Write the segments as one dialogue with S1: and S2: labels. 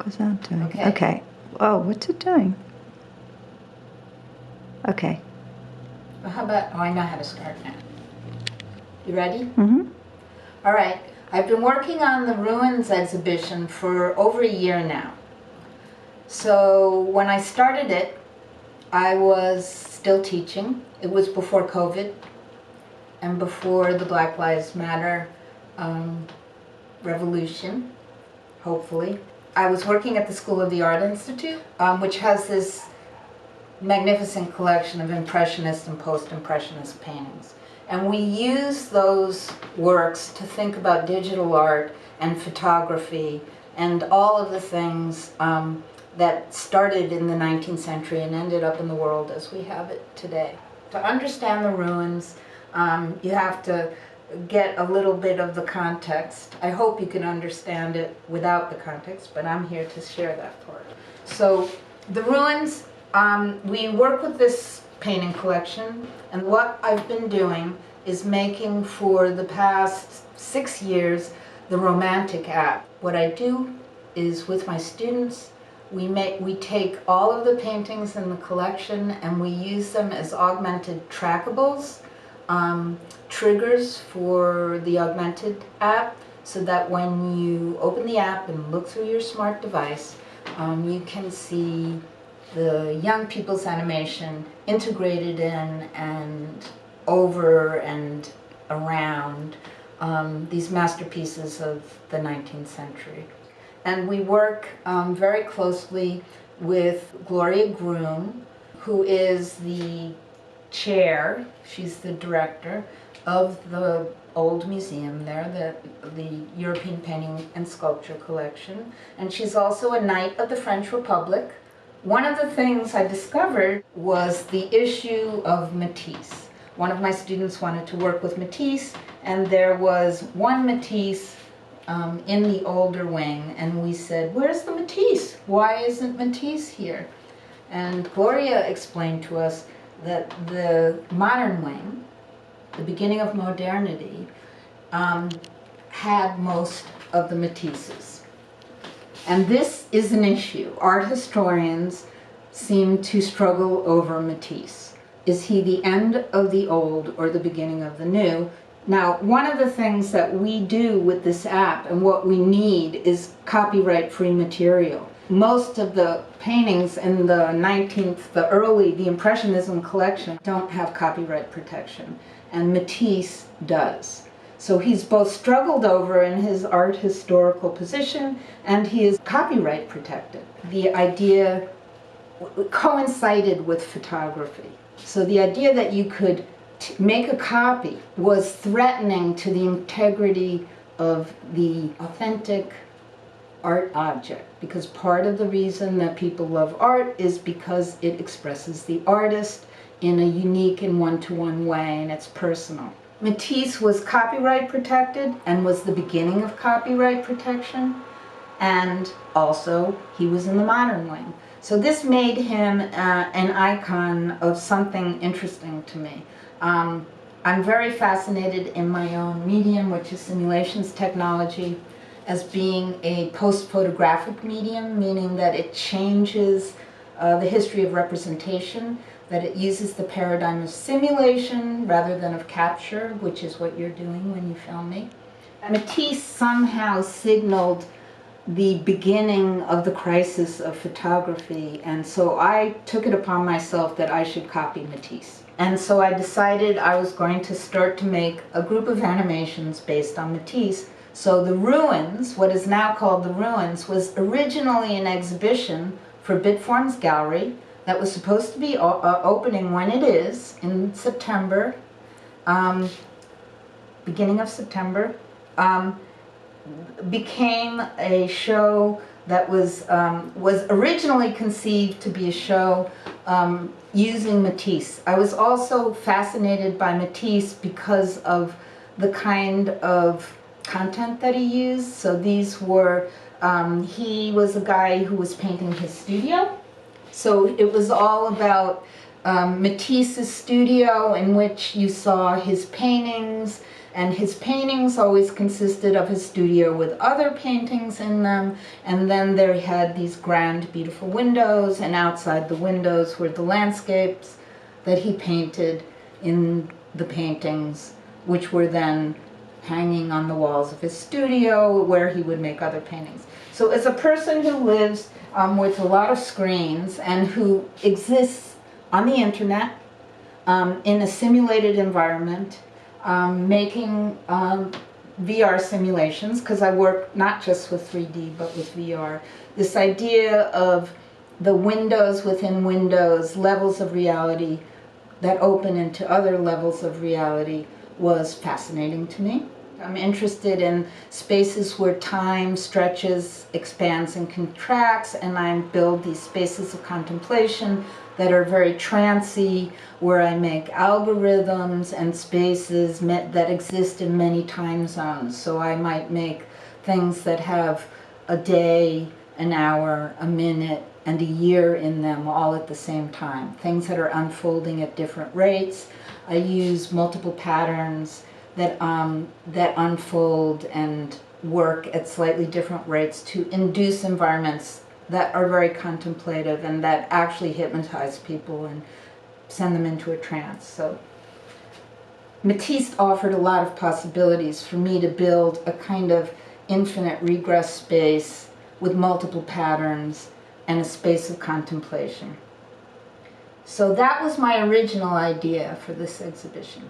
S1: was that doing?
S2: Okay.
S1: Okay. Oh, what's it doing? Okay.
S2: Well, how about, oh, I know how to start now. You ready?
S1: Mm-hmm.
S2: All right. I've been working on the Ruins exhibition for over a year now. So when I started it, I was still teaching. It was before COVID and before the Black Lives Matter revolution, hopefully. I was working at the School of the Art Institute, which has this magnificent collection of Impressionist and Post-Impressionist paintings. And we use those works to think about digital art and photography and all of the things that started in the 19th century and ended up in the world as we have it today. To understand the ruins, you have to get a little bit of the context. I hope you can understand it without the context, but I'm here to share that part. So the ruins, we work with this painting collection, and what I've been doing is making for the past 6 years the Romantic app. What I do is with my students, we take all of the paintings in the collection and we use them as augmented trackables, triggers for the augmented app, so that when you open the app and look through your smart device, you can see the young people's animation integrated in and over and around these masterpieces of the 19th century. And we work very closely with Gloria Groom, who is the chair, she's the director of the old museum there, the European Painting and Sculpture Collection. And she's also a Knight of the French Republic. One of the things I discovered was the issue of Matisse. One of my students wanted to work with Matisse, and there was one Matisse in the older wing, and we said, where's the Matisse? Why isn't Matisse here? And Gloria explained to us that the modern wing, the beginning of modernity, had most of the Matisses. And this is an issue. Art historians seem to struggle over Matisse. Is he the end of the old or the beginning of the new? Now, one of the things that we do with this app and what we need is copyright-free material. Most of the paintings in the 19th, the Impressionism collection don't have copyright protection, and Matisse does. So he's both struggled over in his art historical position, and he is copyright protected. The idea coincided with photography. So the idea that you could make a copy was threatening to the integrity of the authentic art object, because part of the reason that people love art is because it expresses the artist in a unique and one-to-one way, and it's personal. Matisse was copyright protected and was the beginning of copyright protection, and also he was in the modern wing. So this made him an icon of something interesting to me. I'm very fascinated in my own medium, which is simulations technology, as being a post-photographic medium, meaning that it changes the history of representation, that it uses the paradigm of simulation rather than of capture, which is what you're doing when you film me. Matisse somehow signaled the beginning of the crisis of photography, and so I took it upon myself that I should copy Matisse. And so I decided I was going to start to make a group of animations based on Matisse. So the Ruins, what is now called the Ruins, was originally an exhibition for Bitforms Gallery that was supposed to be opening when it is, in September, beginning of September, became a show that was originally conceived to be a show using Matisse. I was also fascinated by Matisse because of the kind of content that he used. So these were, he was a guy who was painting his studio. So it was all about Matisse's studio, in which you saw his paintings And his paintings always consisted of his studio with other paintings in them, and then there had these grand, beautiful windows, and outside the windows were the landscapes that he painted in the paintings, which were then hanging on the walls of his studio where he would make other paintings. So as a person who lives with a lot of screens and who exists on the internet in a simulated environment, making VR simulations, because I work not just with 3D but with VR, this idea of the windows within windows, levels of reality that open into other levels of reality was fascinating to me. I'm interested in spaces where time stretches, expands, and contracts, and I build these spaces of contemplation that are very trancy, where I make algorithms and spaces that exist in many time zones. So I might make things that have a day, an hour, a minute, and a year in them all at the same time. Things that are unfolding at different rates. I use multiple patterns that unfold and work at slightly different rates to induce environments that are very contemplative and that actually hypnotize people and send them into a trance. So Matisse offered a lot of possibilities for me to build a kind of infinite regress space with multiple patterns and a space of contemplation. So that was my original idea for this exhibition.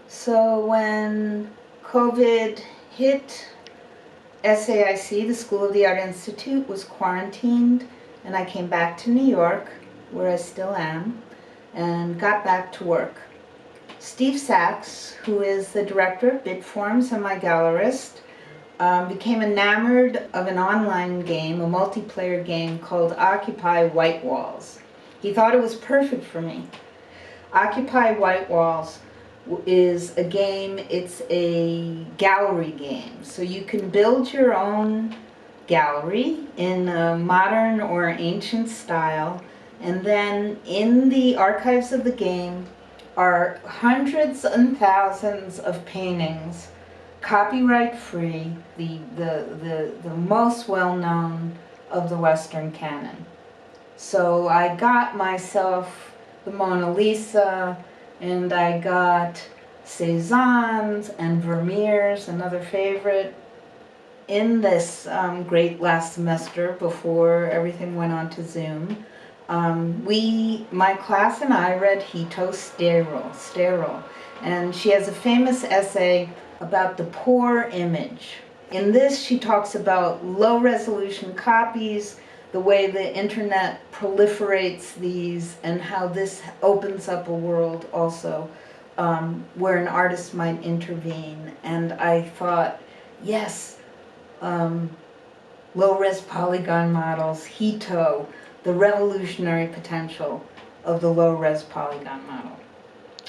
S2: So when COVID hit, SAIC, the School of the Art Institute, was quarantined, and I came back to New York, where I still am, and got back to work. Steve Sachs, who is the director of Bitforms and my gallerist, became enamored of an online game, a multiplayer game called Occupy White Walls. He thought it was perfect for me. Occupy White Walls is a game, it's a gallery game. So you can build your own gallery in a modern or ancient style, and then in the archives of the game are hundreds and thousands of paintings, copyright free, the most well-known of the Western canon. So I got myself the Mona Lisa, and I got Cézannes and Vermeers, another favorite, in this great last semester before everything went on to Zoom. My class and I read Hito Sterile, and she has a famous essay about the poor image. In this, she talks about low-resolution copies, the way the internet proliferates these, and how this opens up a world also where an artist might intervene. And I thought, yes, low-res polygon models, Hito, the revolutionary potential of the low-res polygon model.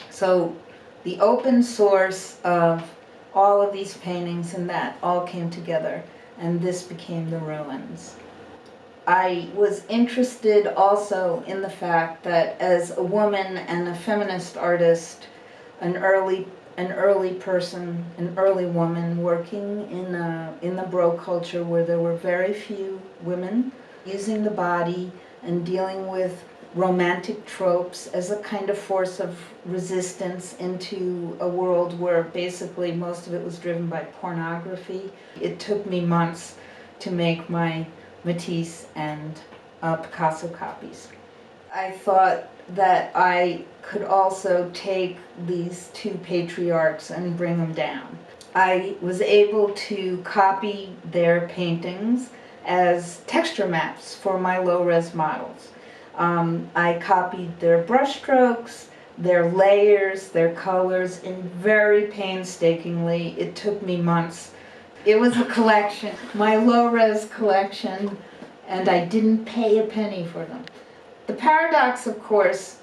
S2: So the open source of all of these paintings and that all came together, and this became the ruins. I was interested also in the fact that as a woman and a feminist artist, an early woman working in the bro culture where there were very few women using the body and dealing with romantic tropes as a kind of force of resistance into a world where basically most of it was driven by pornography. It took me months to make my Matisse and Picasso copies. I thought that I could also take these two patriarchs and bring them down. I was able to copy their paintings as texture maps for my low-res models. I copied their brushstrokes, their layers, their colors, in very painstakingly. It took me months. It was a collection, my low-res collection, and I didn't pay a penny for them. The paradox, of course,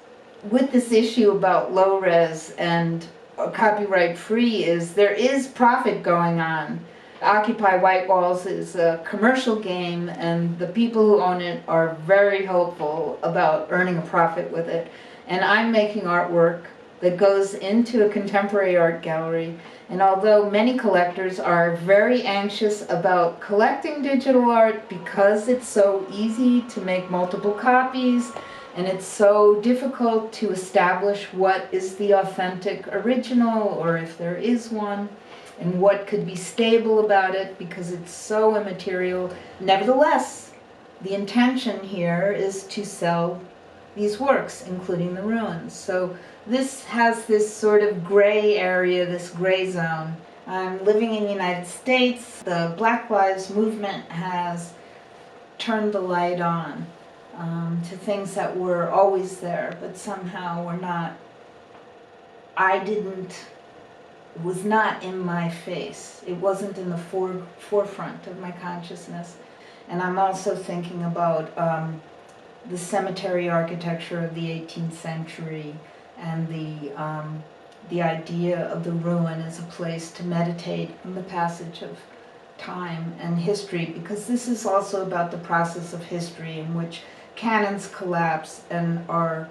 S2: with this issue about low-res and copyright-free is there is profit going on. Occupy White Walls is a commercial game, and the people who own it are very hopeful about earning a profit with it. And I'm making artwork that goes into a contemporary art gallery. And although many collectors are very anxious about collecting digital art because it's so easy to make multiple copies and it's so difficult to establish what is the authentic original, or if there is one, and what could be stable about it because it's so immaterial. Nevertheless, the intention here is to sell these works, including the ruins. So this has this sort of gray area, this gray zone. I'm living in the United States. The Black Lives Movement has turned the light on to things that were always there, but somehow were not. It was not in my face. It wasn't in the forefront of my consciousness. And I'm also thinking about the cemetery architecture of the 18th century and the idea of the ruin as a place to meditate on the passage of time and history, because this is also about the process of history in which canons collapse and are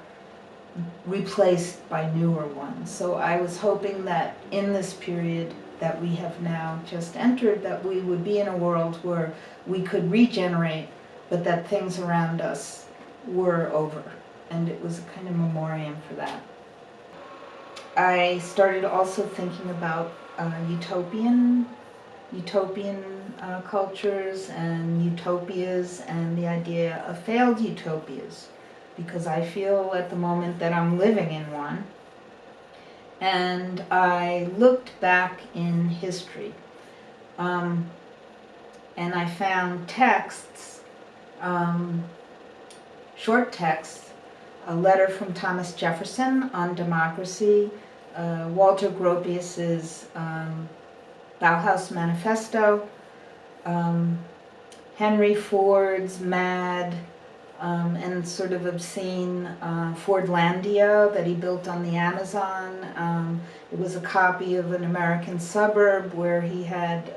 S2: replaced by newer ones. So I was hoping that in this period that we have now just entered, that we would be in a world where we could regenerate, but that things around us were over. And it was a kind of memoriam for that. I started also thinking about utopian cultures and utopias and the idea of failed utopias, because I feel at the moment that I'm living in one. And I looked back in history and I found texts, short texts, a letter from Thomas Jefferson on democracy, Walter Gropius's Bauhaus Manifesto, Henry Ford's Mad and sort of obscene Fordlandia that he built on the Amazon. It was a copy of an American suburb where he had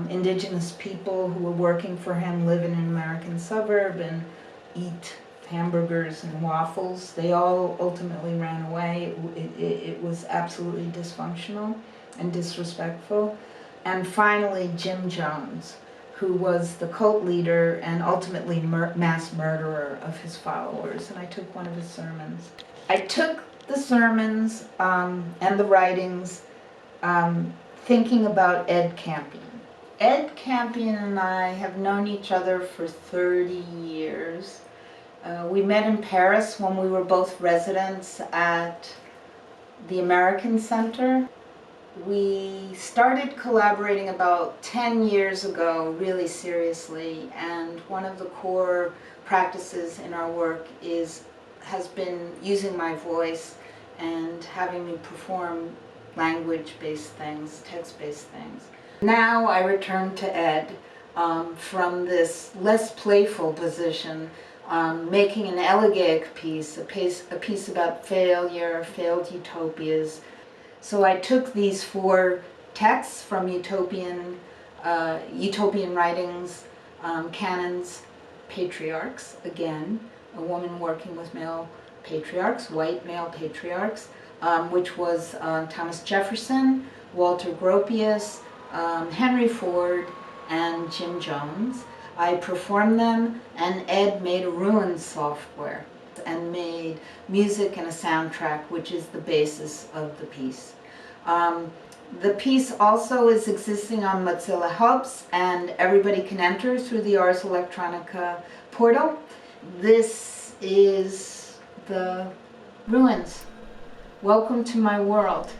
S2: indigenous people who were working for him live in an American suburb and eat hamburgers and waffles. They all ultimately ran away. It was absolutely dysfunctional and disrespectful. And finally, Jim Jones, who was the cult leader and ultimately mass murderer of his followers. And I took one of his sermons. I took the sermons and the writings thinking about Ed Campion. Ed Campion and I have known each other for 30 years. We met in Paris when we were both residents at the American Center. We started collaborating about 10 years ago, really seriously, and one of the core practices in our work has been using my voice and having me perform language-based things, text-based things. Now I return to Ed from this less playful position, making an elegiac piece, a piece about failure, failed utopias. So I took these 4 texts from utopian writings, canons, patriarchs, again, a woman working with male patriarchs, white male patriarchs, which was Thomas Jefferson, Walter Gropius, Henry Ford, and Jim Jones. I performed them, and Ed made a ruin software and made music and a soundtrack, which is the basis of the piece. The piece also is existing on Mozilla Hubs, and everybody can enter through the Ars Electronica portal. This is the ruins. Welcome to my world.